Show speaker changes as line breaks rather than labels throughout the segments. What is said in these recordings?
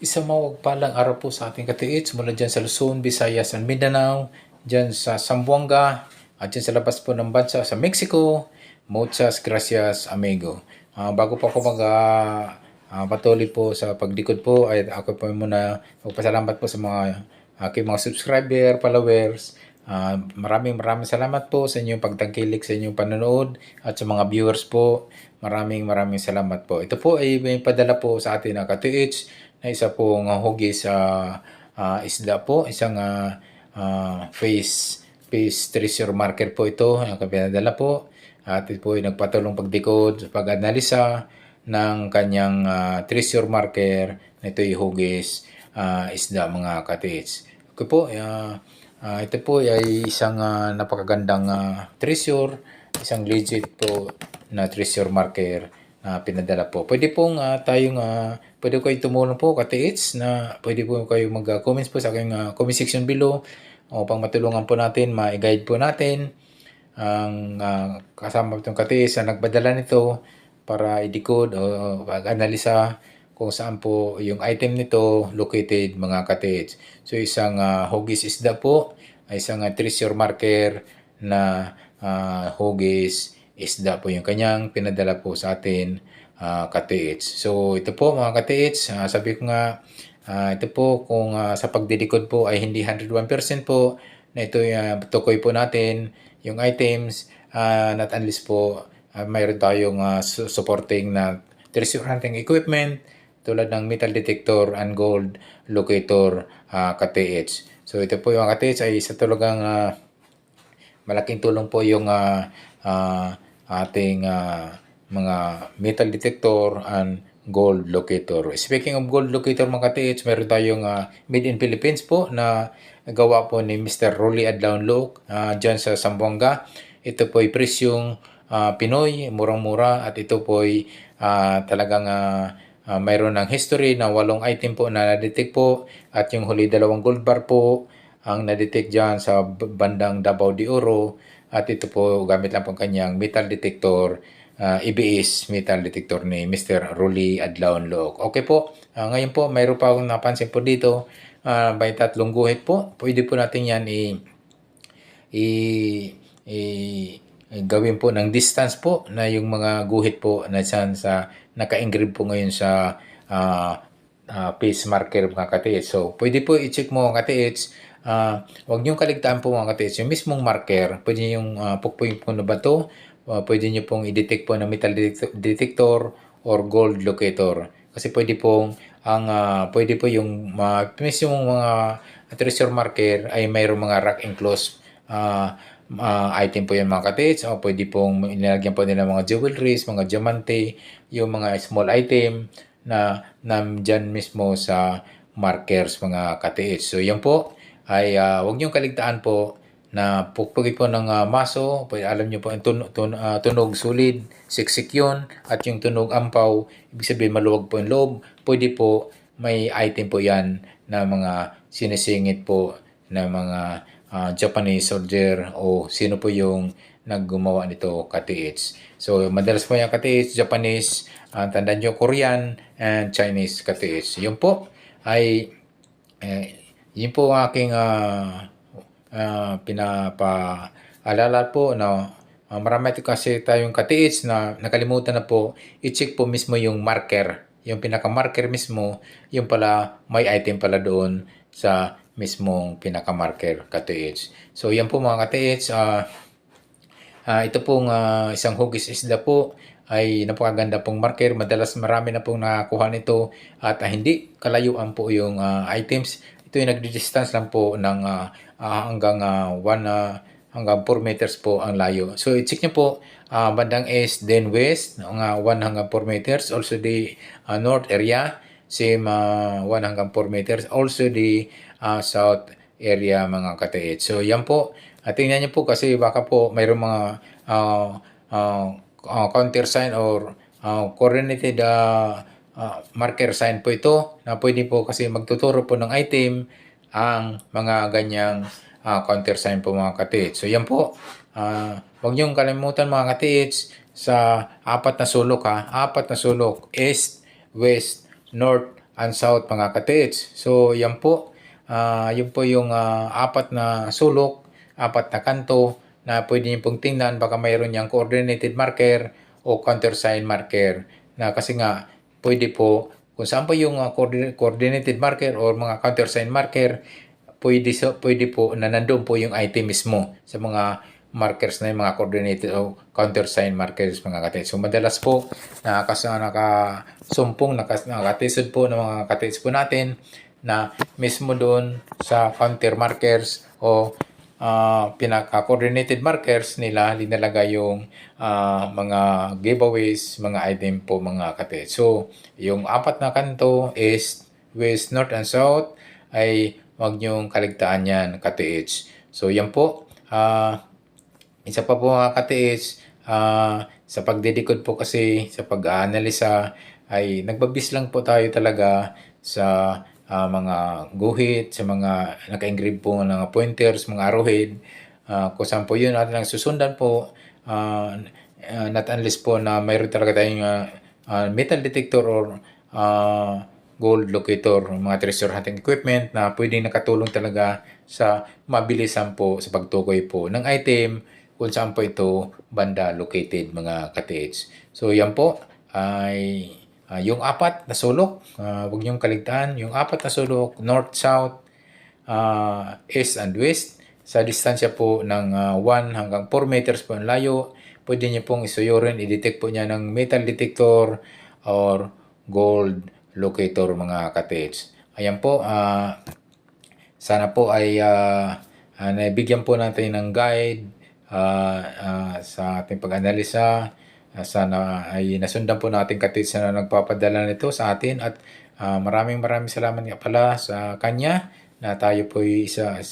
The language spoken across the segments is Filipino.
Isang mawagpalang araw po sa ating katiits mula dyan sa Luzon, Visayas, and Mindanao, dyan sa Zamboanga, at dyan sa labas po ng bansa sa Mexico. Muchas gracias, amigo. Bago po ako patuloy po sa paglikod po, ay ako po muna magpasalamat po sa mga aking mga subscriber, followers. Maraming salamat po sa inyong pagtangkilik, sa inyong panonood, at sa mga viewers po. Maraming salamat po. Ito po ay may padala po sa atin ng katiits na isa pong hugis sa isda po, isang face treasure marker po ito, ang pinadala po. At ito po ay nagpatulong pagdikod, pag-analisa ng kanyang treasure marker na ito ay hugis isda mga katiits. Okay po, ito po ay isang napakagandang treasure, isang legit po na treasure marker na pinadala po. Pwede pong pwede kayo tumulong po katiits na pwede po kayo mag-comments po sa aking comment section below upang matulungan po natin, ma-guide po natin ang kasama itong katiits na nagpadala nito para i-decode o pag-analisa kung saan po yung item nito located mga katiits. So isang hugis isda po, isang treasure marker na hugis isda po yung kanyang pinadala po sa atin katiits. So ito po mga katiits, sabi ko nga ito po kung sa pagdidikod po ay hindi 101% po na ito tukoy po natin yung items not unless po mayroon tayong supporting na treasure hunting equipment tulad ng metal detector and gold locator katiits. So ito po yung katiits ay sa talagang malaking tulong po yung ating mga metal detector and gold locator. Speaking of gold locator mga katiits, meron tayong made in Philippines po na gawa po ni Mr. Rolly Adlaon-Look dyan sa Zamboanga. Ito po ay presyong Pinoy, murang-mura, at ito po ay talagang mayroon ng history na 8 item po na na-detect po, at yung huli 2 gold bar po ang na-detect dyan sa bandang Davao de Oro, at ito po gamit lang po kanyang metal detector, EBS metal detector ni Mr. Rolly Adlaon-Look. Okay po, ngayon po mayroon pa akong napansin po dito, may 3 guhit po. Pwede po natin yan gawin po ng distance po na yung mga guhit po na dyan sa naka-engrave po ngayon sa face marker mga katiits. So pwede po i-check mo mga katiits. Huwag niyong kaligtaan po mga katiits yung mismong marker. Pwede niyong pukpuin po na bato. Pwede niyo pong i-detect po ng metal detector or gold locator. Kasi pwede pong pwede po yung mismong mga treasure marker ay mayroong mga rack enclosed item po yan mga katiits. O pwede pong inilagyan po nila mga jewelries, mga diamante, yung mga small item na nandyan mismo sa markers mga katiits. So yan po ay huwag niyong kaligtaan po na pugpugin po ng maso. Alam niyo po ang tunog solid, siksik yun, at yung tunog ampaw, ibig sabihin maluwag po yung loob. Pwede po may item po yan na mga sinisingit po na mga Japanese soldier o sino po yung naggumawa nito katiits. So madalas po yung katiits, Japanese, tandaan nyo Korean and Chinese katiits. Yun po ay yun po ang aking pinapaalala po na marami kasi tayong katiits na nakalimutan na po i-check po mismo yung marker, yung pinaka-marker mismo, yung pala may item pala doon sa mismong pinaka-marker katiits. So yan po mga katiits, ito pong isang hugis isda po ay napakaganda pong marker. Madalas marami na pong nakakuha nito at hindi kalayuan po yung items. Ito yung nagdi-distance lang po ng hanggang 1 hanggang 4 meters po ang layo. So i-check nyo po bandang east then west, 1 hanggang 4 meters. Also the north area, same 1 hanggang 4 meters. Also the south area mga katiits. So yan po. Tingnan nyo po kasi baka po mayroong mga counter sign or coordinated marker sign po ito na pwede po kasi magtuturo po ng item ang mga ganyang counter sign po mga katiits. So yan po, huwag niyong kalimutan mga katiits sa 4 na sulok 4 na sulok, east, west, north, unsouth mga ka-TH. So yan po, yun po yung apat na sulok, apat na kanto na pwede niyo pong tingnan, baka mayroon niyang coordinated marker o countersign marker, na kasi nga pwede po kung saan po yung coordinated marker or mga countersign marker, pwede po na nandoon po yung item mismo sa mga markers na yung mga coordinated o countersign markers mga ka-TH. So madalas po nakakatisod po ng mga ka-TH po natin na mismo doon sa counter markers o pinaka-coordinated markers nila linalagay yung mga giveaways, mga item po mga ka-TH. So yung apat na kanto, east, west, north, and south, ay huwag niyong kaligtaan yan ka-TH. So yan po, isa pa po mga ka-TH, sa pagdedecode po kasi, sa pag-aanalisa, ay nagbabis lang po tayo talaga sa mga guhit, sa mga naka-engrave po ng pointers, mga arrowhead, kung saan po yun natin ang susundan po, not unless po na mayroon talaga tayong metal detector or gold locator, mga treasure hunting equipment na pwedeng nakatulong talaga sa mabilisan po sa pagtukoy po ng item kung saan po ito banda located mga ka-TH. So yan po ay yung apat na sulok, huwag niyong kaligtaan, yung apat na sulok, north, south, east and west, sa distansya po ng 1 hanggang 4 meters po ang layo, pwede niyo pong isuyurin, i-detect po niya ng metal detector or gold locator mga ka-TH. Ayan po, sana po ay nabigyan po natin ng guide sa ating pag-analisa. Sana ay nasundan po natin ka-TH na nagpapadala nito sa atin, at maraming salamat nga pala sa kanya na tayo po isa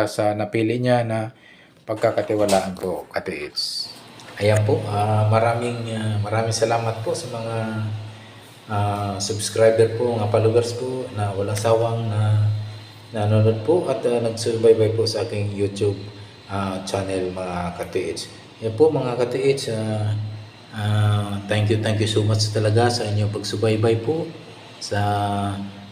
sa napili niya na pagkakatiwalaan po ka-TH. Ayan po, maraming salamat po sa mga subscriber po, mga followers po na walang sawang na nanonood po at nagsubaybay po sa aking YouTube channel mga ka-TH. Yan po mga ka-TH, thank you so much talaga sa inyong pagsubaybay po sa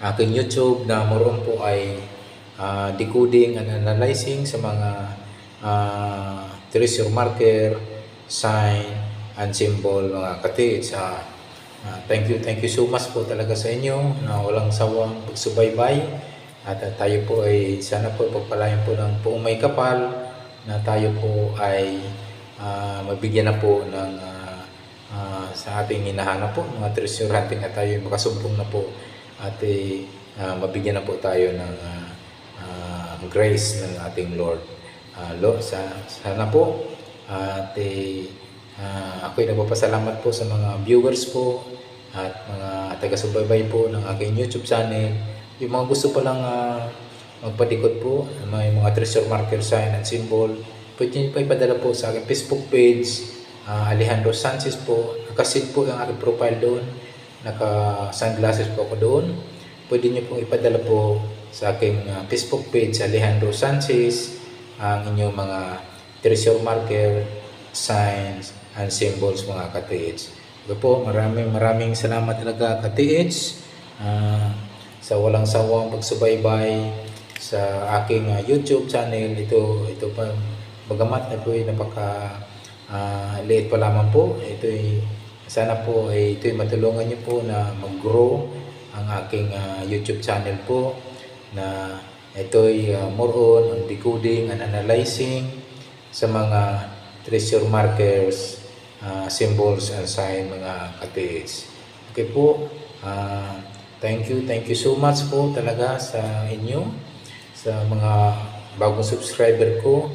aking YouTube na moron po ay decoding and analyzing sa mga treasure marker, sign, and symbol mga ka-TH. Thank you so much po talaga sa inyo na walang sawang pagsubaybay, at tayo po ay sana po pagpalain po ng buong may kapal, na tayo po ay mabigyan na po ng sa ating hinahanap po mga treasure hunting, at tayo makasumpong na po at mabigyan na po tayo ng grace ng ating Lord. Sana po at ako'y nagpapasalamat po sa mga viewers po at mga taga-subaybay po ng aking YouTube channel. Yung mga gusto pa lang magpadikot po, may mga treasure marker, sign, and symbol, pwede nyo pa ipadala po sa aking Facebook page, Alejandro Sanchez po. Nakasit po yung aking profile doon, naka-sunglasses po ako doon. Pwede nyo pong ipadala po sa aking Facebook page, Alejandro Sanchez, ang inyong mga treasure marker, signs, and symbols mga ka-TH. Ito po, maraming salamat talaga ka-TH sa walang sawang pagsubaybay sa aking YouTube channel. Ito pa, bagamat na po ay liit pa lamang po, sana po ito'y matulungan niyo po na mag-grow ang aking YouTube channel po, na ito'y more on decoding and analyzing sa mga treasure markers, symbols, and sign mga ka-TH. Okay po, thank you so much po talaga sa inyo, sa mga bagong subscriber ko,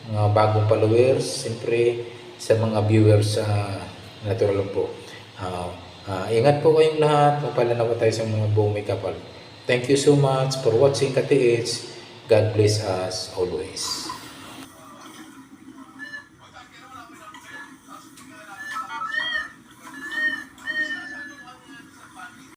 mga bagong followers, siyempre sa mga viewers natural po. Ingat po kayong lahat, mapalanaw tayo sa mga buong may kapal. Thank you so much for watching ka-TH. God bless us always.